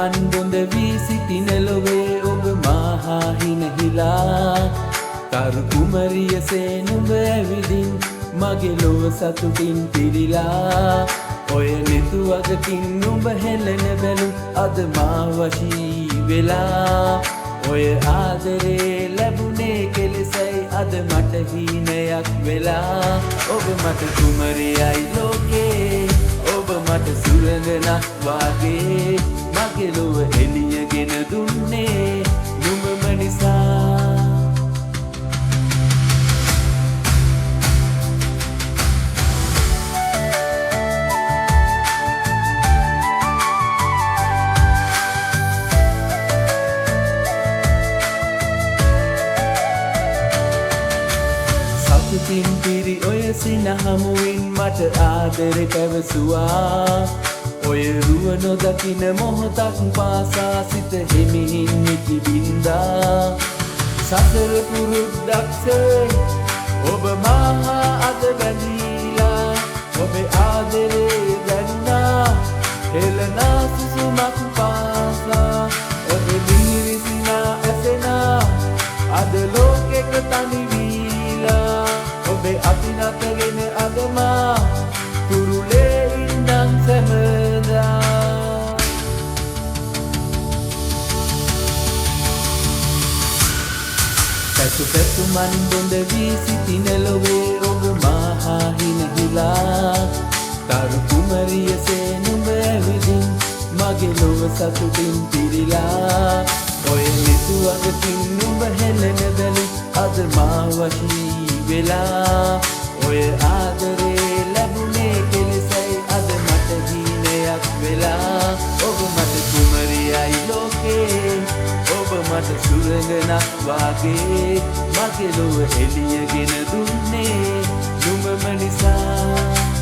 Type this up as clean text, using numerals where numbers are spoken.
මන් බොඳ වී සිටින ලොවේ ඔබ මාහා හිනහිලා තරු කුමරියසේ නුඹ ඇවිදින් මගේ ලොව සතුටින් පිරිලා ඔය නිතුවගකින් නුඹ හෙළෙන බැලු අද මා වශී වෙලා ඔය ආදරේ ලැබුණේ කෙලෙසයි අද මට හීනයක් වෙලා ඔබ මට කුමරියයි ලෝකේ ඔබ මට සුරඟනක් වාගේ මගේ ලොව එළියගෙන දුන්නේ නුඹම නිසා සතුටින් පිරි ඔය සිනහමුවින් මට ආදරේ පැවසුවා ඔය රුව නොදකින මොහොතක් පාසා සිත හිමිහින් නිති බින්දා සසර පුරුද්දක්සේ ඔබ මාහා අද බැඳීලා ඔබේ ආදරේ දැනුණා හෙළනා සුසුමක් පාසා ඔබේ මිහිරිසිනා ඇසෙනා අද ලෝකෙක තනි ඔබේ අතිනතගෙන අදමා තුරුලේ ඉන්නම් සැමදා පැසු පැසු මන් බොඳ වී සිටින ලොවේ ඔබ මාහා හිනහිලා තරු කුමරියසේ නුඹ ඇවිදින් මගේ ලොව සතුටින් පිරිලා ඔය නිතුවගකින් නුඹ හෙළෙන බැලු අද මා වශී වෙලා ඔය ආදරේ ලැබුණේ කෙලෙසයි අද මට හීනයක් වෙලා ඔබ මට කුමරියයි ලෝකේ ඔබ මට සුරඟනක් වාගේ මගේ ලොව එළියගෙන දුන්නේ නුඹම නිසා